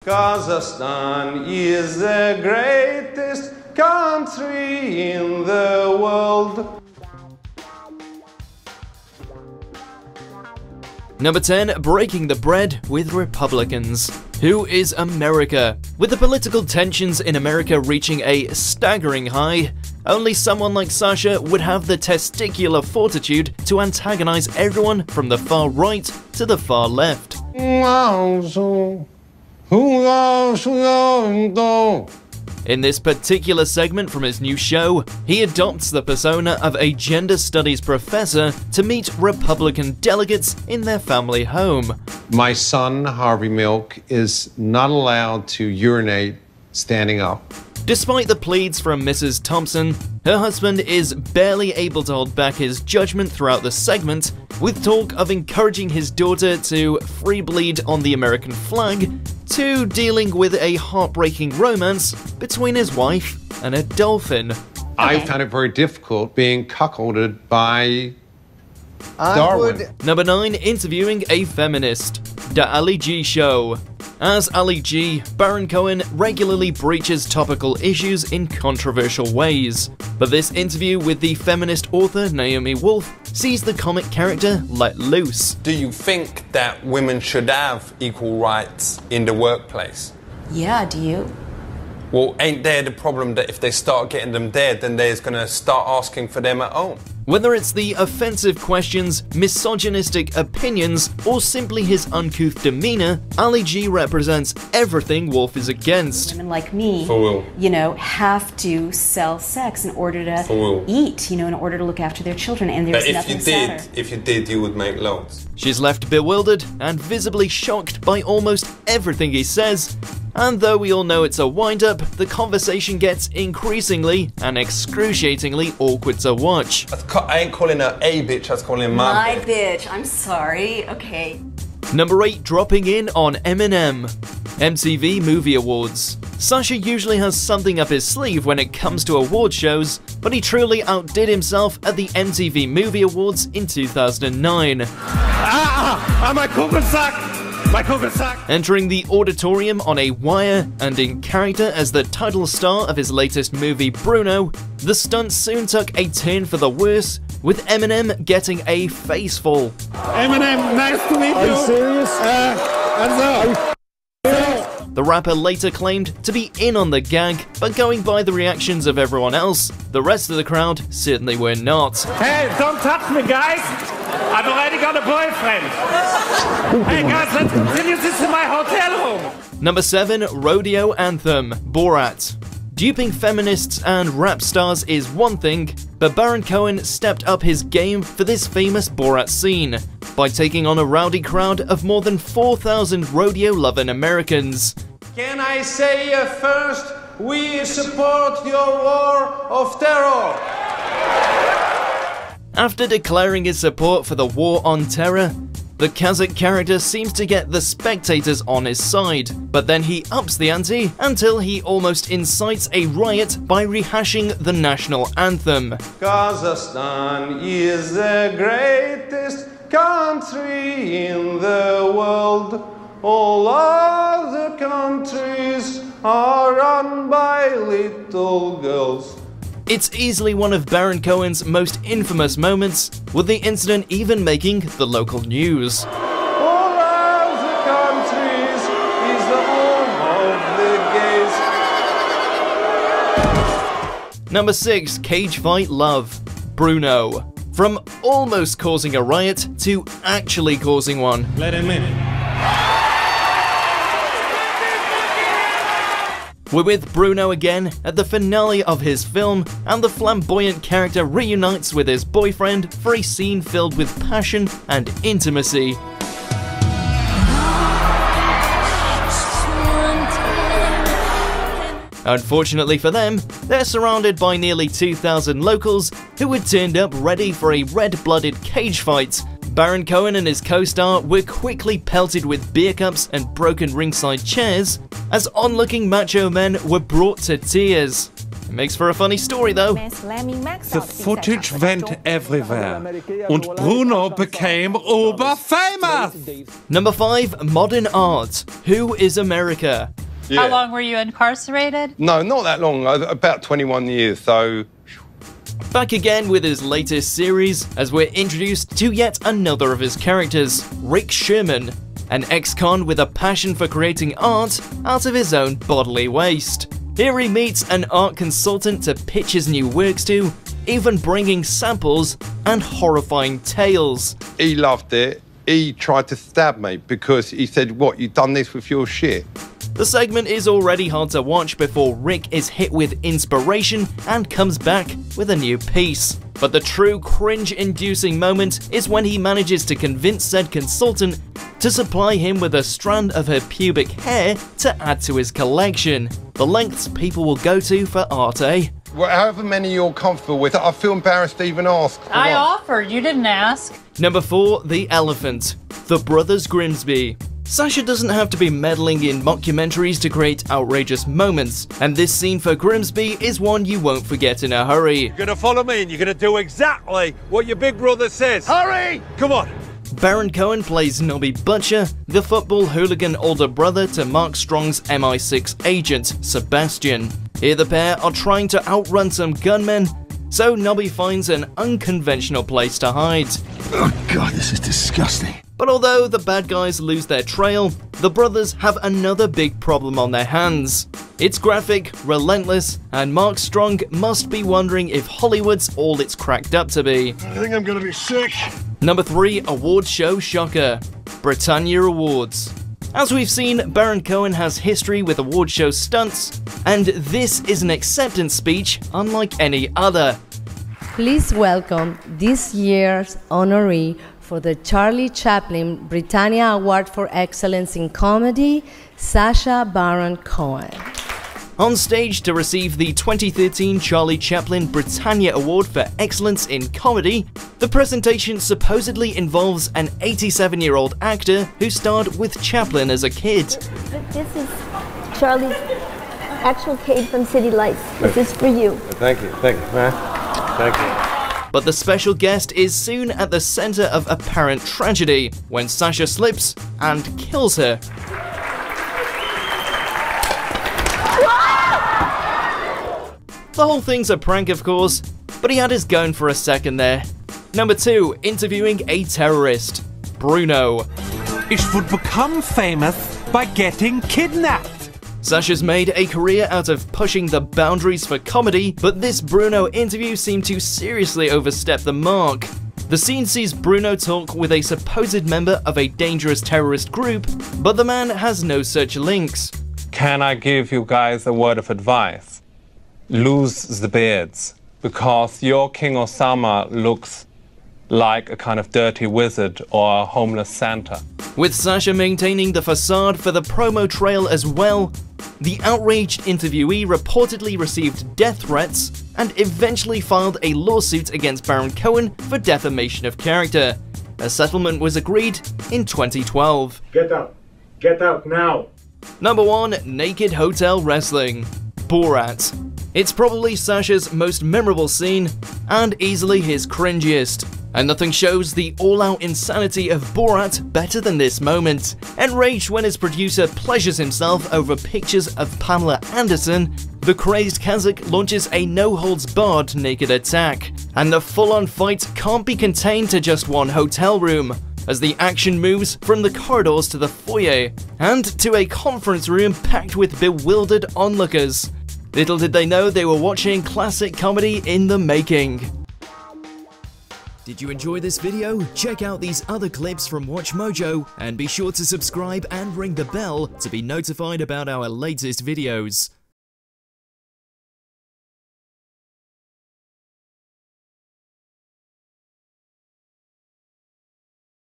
Kazakhstan is the greatest country in the world. Number 10. Breaking the bread with Republicans. Who is America? With the political tensions in America reaching a staggering high, only someone like Sasha would have the testicular fortitude to antagonize everyone from the far right to the far left. In this particular segment from his new show, he adopts the persona of a gender studies professor to meet Republican delegates in their family home. My son, Harvey Milk, is not allowed to urinate standing up. Despite the pleads from Mrs. Thompson, her husband is barely able to hold back his judgment throughout the segment, with talk of encouraging his daughter to free bleed on the American flag, to dealing with a heartbreaking romance between his wife and a dolphin. I found it very difficult being cuckolded by Darwin. Number 9. Interviewing a feminist. The Ali G Show. As Ali G, Baron Cohen regularly breaches topical issues in controversial ways. But this interview with the feminist author Naomi Wolf sees the comic character let loose. Do you think that women should have equal rights in the workplace? Yeah, do you? Well, ain't there the problem that if they start getting them there, then they're going to start asking for them at home? Whether it's the offensive questions, misogynistic opinions, or simply his uncouth demeanor, Ali G represents everything Wolf is against. Women like me, you know, have to sell sex in order to eat, you know, in order to look after their children, and there's nothing sadder. If you did, you would make loads. She's left bewildered and visibly shocked by almost everything he says. And though we all know it's a wind-up, the conversation gets increasingly and excruciatingly awkward to watch. I ain't calling her a bitch, I was calling her my bitch. I'm sorry, okay. Number 8. Dropping in on Eminem. MTV Movie Awards. Sasha usually has something up his sleeve when it comes to award shows, but he truly outdid himself at the MTV Movie Awards in 2009. My Kugelsack! My Kugelsack! Entering the auditorium on a wire and in character as the title star of his latest movie Brüno, the stunt soon took a turn for the worse, with Eminem getting a faceful. Eminem, nice to meet you! Are you serious? The rapper later claimed to be in on the gag, but going by the reactions of everyone else, the rest of the crowd certainly were not. Hey, don't touch me, guys! I've already got a boyfriend! Hey guys, let's continue this in my hotel room! Number 7. Rodeo Anthem. Borat. Duping feminists and rap stars is one thing, but Baron Cohen stepped up his game for this famous Borat scene by taking on a rowdy crowd of more than 4,000 rodeo-loving Americans. Can I say first, we support your war of terror? After declaring his support for the war on terror, the Kazakh character seems to get the spectators on his side, but then he ups the ante until he almost incites a riot by rehashing the national anthem. Kazakhstan is the greatest country in the world. All other countries are run by little girls. It's easily one of Baron Cohen's most infamous moments, with the incident even making the local news. All other countries is the home of the gays. Number 6. Cage Fight Love. Brüno. From almost causing a riot to actually causing one. Let him in. We're with Brüno again at the finale of his film, and the flamboyant character reunites with his boyfriend for a scene filled with passion and intimacy. Unfortunately for them, they're surrounded by nearly 2,000 locals who had turned up ready for a red-blooded cage fight. Baron Cohen and his co-star were quickly pelted with beer cups and broken ringside chairs as onlooking macho men were brought to tears. Makes for a funny story though. The footage went everywhere, and Brüno became uber-famous! Number 5, modern art. Who is America? Yeah. How long were you incarcerated? No, not that long, about 21 years, so... Back again with his latest series, as we're introduced to yet another of his characters, Rick Sherman, an ex-con with a passion for creating art out of his own bodily waste. Here he meets an art consultant to pitch his new works to, even bringing samples and horrifying tales. He loved it. He tried to stab me because he said, "What, you've done this with your shit?" The segment is already hard to watch before Rick is hit with inspiration and comes back with a new piece. But the true cringe-inducing moment is when he manages to convince said consultant to supply him with a strand of her pubic hair to add to his collection. The lengths people will go to for art, eh? Well, however many you're comfortable with, I feel embarrassed to even ask. I offered, you didn't ask. Number 4, the elephant. The Brothers Grimsby. Sasha doesn't have to be meddling in mockumentaries to create outrageous moments, and this scene for Grimsby is one you won't forget in a hurry. You're gonna follow me and you're gonna do exactly what your big brother says. Hurry! Come on! Baron Cohen plays Nobby Butcher, the football hooligan older brother to Mark Strong's MI6 agent, Sebastian. Here the pair are trying to outrun some gunmen, so Nobby finds an unconventional place to hide. Oh god, this is disgusting. But although the bad guys lose their trail, the brothers have another big problem on their hands. It's graphic, relentless, and Mark Strong must be wondering if Hollywood's all it's cracked up to be. I think I'm gonna be sick. Number 3, award show shocker. Britannia Awards. As we've seen, Baron Cohen has history with award show stunts, and this is an acceptance speech unlike any other. Please welcome this year's honoree for the Charlie Chaplin Britannia Award for Excellence in Comedy, Sasha Baron Cohen. On stage to receive the 2013 Charlie Chaplin Britannia Award for Excellence in Comedy, the presentation supposedly involves an 87-year-old actor who starred with Chaplin as a kid. This is Charlie's actual cake from City Lights. This is for you. Thank you, thank you, man. Thank you. But the special guest is soon at the center of apparent tragedy when Sasha slips and kills her. The whole thing's a prank, of course, but he had his going for a second there. Number 2, interviewing a terrorist. Brüno. Ich would become famous by getting kidnapped. Sasha's made a career out of pushing the boundaries for comedy, but this Brüno interview seemed to seriously overstep the mark. The scene sees Brüno talk with a supposed member of a dangerous terrorist group, but the man has no such links. Can I give you guys a word of advice? Lose the beards, because your King Osama looks like a kind of dirty wizard or a homeless Santa. With Sasha maintaining the facade for the promo trail as well, the outraged interviewee reportedly received death threats and eventually filed a lawsuit against Baron Cohen for defamation of character. A settlement was agreed in 2012. Get out. Get out now. Number 1, naked hotel wrestling. Borat. It's probably Sasha's most memorable scene, and easily his cringiest. And nothing shows the all-out insanity of Borat better than this moment. Enraged when his producer pleasures himself over pictures of Pamela Anderson, the crazed Kazakh launches a no-holds-barred naked attack. And the full-on fight can't be contained to just one hotel room, as the action moves from the corridors to the foyer, and to a conference room packed with bewildered onlookers. Little did they know they were watching classic comedy in the making. Did you enjoy this video? Check out these other clips from WatchMojo, and be sure to subscribe and ring the bell to be notified about our latest videos.